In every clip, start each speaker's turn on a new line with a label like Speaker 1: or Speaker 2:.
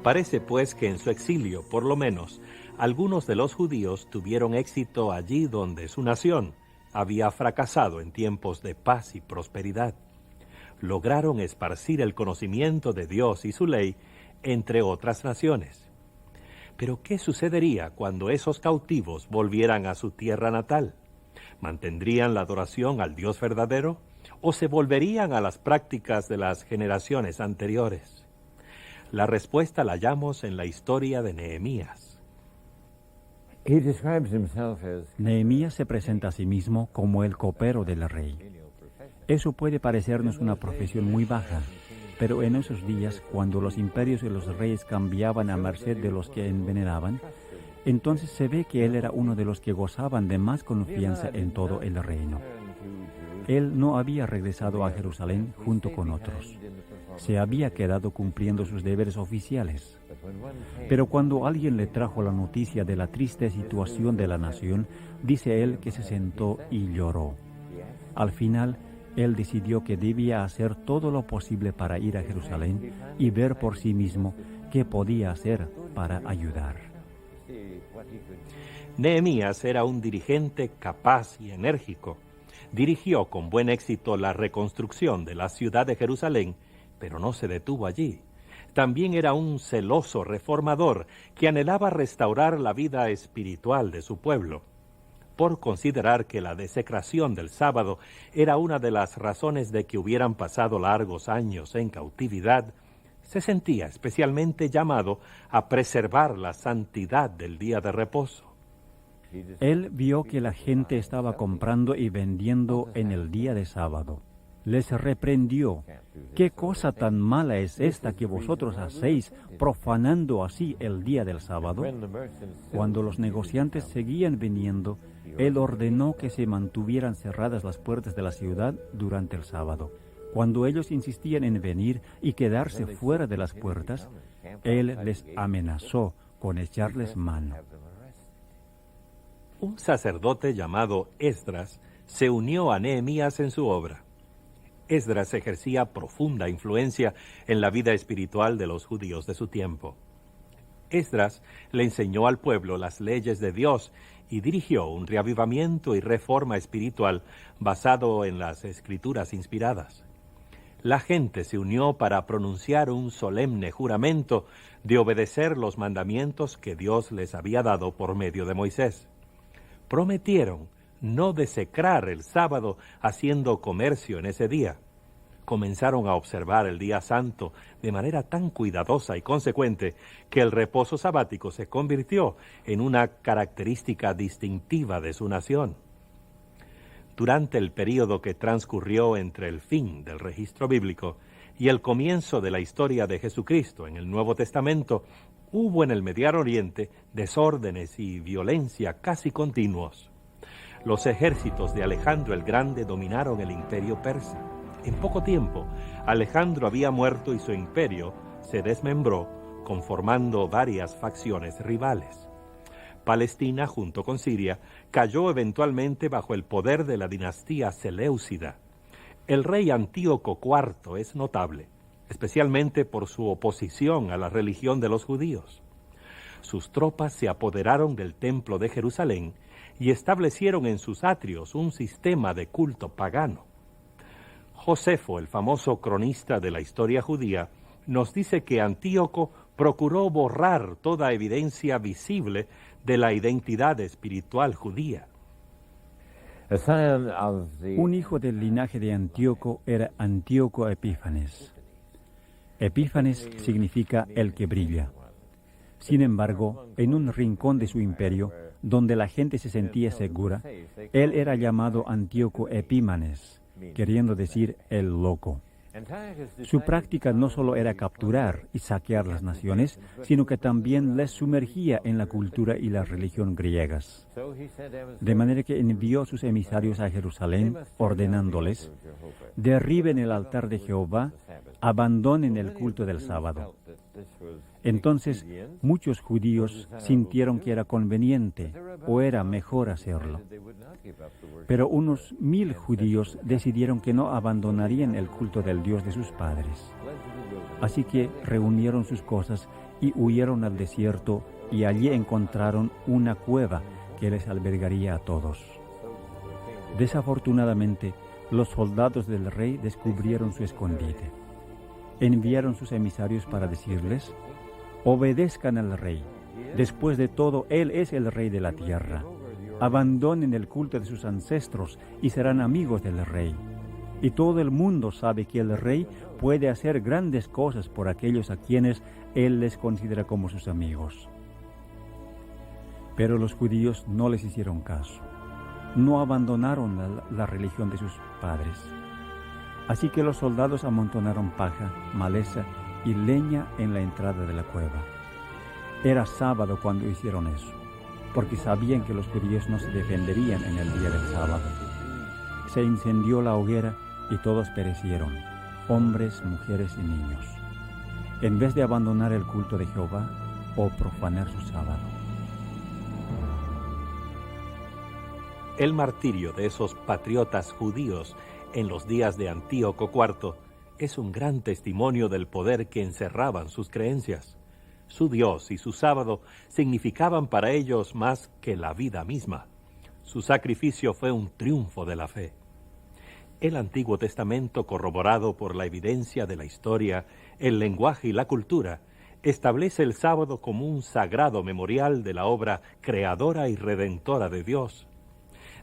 Speaker 1: Parece pues que en su exilio, por lo menos, algunos de los judíos tuvieron éxito allí donde su nación había fracasado en tiempos de paz y prosperidad. Lograron esparcir el conocimiento de Dios y su ley entre otras naciones. Pero ¿qué sucedería cuando esos cautivos volvieran a su tierra natal? ¿Mantendrían la adoración al Dios verdadero o se volverían a las prácticas de las generaciones anteriores? La respuesta la hallamos en la historia de Nehemías.
Speaker 2: Nehemías se presenta a sí mismo como el copero del rey. Eso puede parecernos una profesión muy baja, pero en esos días, cuando los imperios y los reyes cambiaban a merced de los que envenenaban, entonces se ve que él era uno de los que gozaban de más confianza en todo el reino. Él no había regresado a Jerusalén junto con otros. Se había quedado cumpliendo sus deberes oficiales. Pero cuando alguien le trajo la noticia de la triste situación de la nación, dice él que se sentó y lloró. Al final, él decidió que debía hacer todo lo posible para ir a Jerusalén y ver por sí mismo qué podía hacer para ayudar.
Speaker 1: Nehemías era un dirigente capaz y enérgico. Dirigió con buen éxito la reconstrucción de la ciudad de Jerusalén, pero no se detuvo allí. También era un celoso reformador que anhelaba restaurar la vida espiritual de su pueblo. Por considerar que la desecración del sábado era una de las razones de que hubieran pasado largos años en cautividad, se sentía especialmente llamado a preservar la santidad del día de reposo.
Speaker 2: Él vio que la gente estaba comprando y vendiendo en el día de sábado. Les reprendió: ¿qué cosa tan mala es esta que vosotros hacéis, profanando así el día del sábado? Cuando los negociantes seguían viniendo, él ordenó que se mantuvieran cerradas las puertas de la ciudad durante el sábado. Cuando ellos insistían en venir y quedarse fuera de las puertas, él les amenazó con echarles mano.
Speaker 1: Un sacerdote llamado Esdras se unió a Nehemías en su obra. Esdras ejercía profunda influencia en la vida espiritual de los judíos de su tiempo. Esdras le enseñó al pueblo las leyes de Dios y dirigió un reavivamiento y reforma espiritual basado en las escrituras inspiradas. La gente se unió para pronunciar un solemne juramento de obedecer los mandamientos que Dios les había dado por medio de Moisés. Prometieron no desecrar el sábado haciendo comercio en ese día. Comenzaron a observar el día santo de manera tan cuidadosa y consecuente que el reposo sabático se convirtió en una característica distintiva de su nación. Durante el período que transcurrió entre el fin del registro bíblico y el comienzo de la historia de Jesucristo en el Nuevo Testamento, hubo en el Medio Oriente desórdenes y violencia casi continuos. Los ejércitos de Alejandro el Grande dominaron el imperio persa. En poco tiempo, Alejandro había muerto y su imperio se desmembró, conformando varias facciones rivales. Palestina, junto con Siria, cayó eventualmente bajo el poder de la dinastía seleucida. El rey Antíoco IV es notable, especialmente por su oposición a la religión de los judíos. Sus tropas se apoderaron del templo de Jerusalén y establecieron en sus atrios un sistema de culto pagano. Josefo, el famoso cronista de la historia judía, nos dice que Antíoco procuró borrar toda evidencia visible de la identidad espiritual judía.
Speaker 2: Un hijo del linaje de Antíoco era Antíoco Epífanes. Epífanes significa el que brilla. Sin embargo, en un rincón de su imperio, donde la gente se sentía segura, él era llamado Antíoco Epímanes, queriendo decir el loco. Su práctica no solo era capturar y saquear las naciones, sino que también les sumergía en la cultura y la religión griegas. De manera que envió sus emisarios a Jerusalén, ordenándoles: derriben el altar de Jehová, abandonen el culto del sábado. Entonces, muchos judíos sintieron que era conveniente o era mejor hacerlo. Pero unos 1000 judíos decidieron que no abandonarían el culto del Dios de sus padres. Así que reunieron sus cosas y huyeron al desierto, y allí encontraron una cueva que les albergaría a todos. Desafortunadamente, los soldados del rey descubrieron su escondite. Enviaron sus emisarios para decirles: obedezcan al rey. Después de todo, él es el rey de la tierra. Abandonen el culto de sus ancestros y serán amigos del rey. Y todo el mundo sabe que el rey puede hacer grandes cosas por aquellos a quienes él les considera como sus amigos. Pero los judíos no les hicieron caso. No abandonaron la religión de sus padres. Así que los soldados amontonaron paja, maleza y leña en la entrada de la cueva. Era sábado cuando hicieron eso, porque sabían que los judíos no se defenderían en el día del sábado. Se incendió la hoguera y todos perecieron, hombres, mujeres y niños, en vez de abandonar el culto de Jehová o profanar su sábado.
Speaker 1: El martirio de esos patriotas judíos en los días de Antíoco IV es un gran testimonio del poder que encerraban sus creencias. Su Dios y su sábado significaban para ellos más que la vida misma. Su sacrificio fue un triunfo de la fe. El Antiguo Testamento, corroborado por la evidencia de la historia, el lenguaje y la cultura, establece el sábado como un sagrado memorial de la obra creadora y redentora de Dios.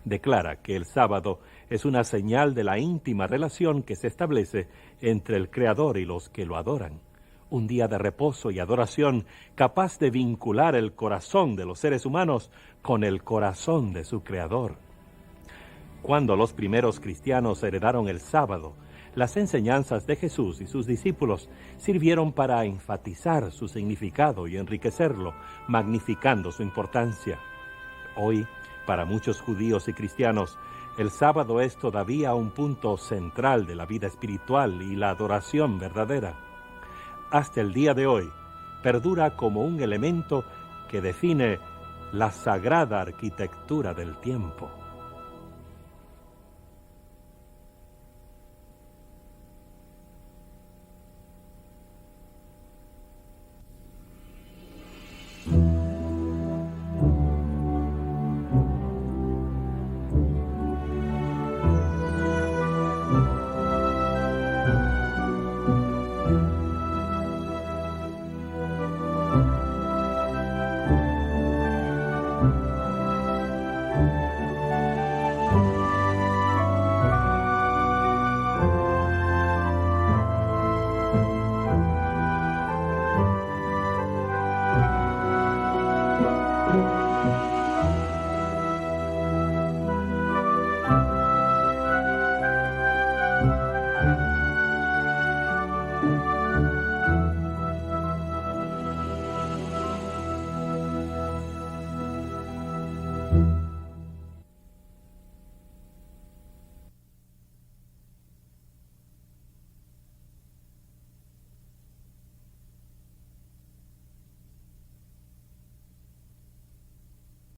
Speaker 1: Declara que el sábado es una señal de la íntima relación que se establece entre el Creador y los que lo adoran. Un día de reposo y adoración capaz de vincular el corazón de los seres humanos con el corazón de su Creador. Cuando los primeros cristianos heredaron el sábado, las enseñanzas de Jesús y sus discípulos sirvieron para enfatizar su significado y enriquecerlo, magnificando su importancia. Hoy, para muchos judíos y cristianos, el sábado es todavía un punto central de la vida espiritual y la adoración verdadera. Hasta el día de hoy, perdura como un elemento que define la sagrada arquitectura del tiempo.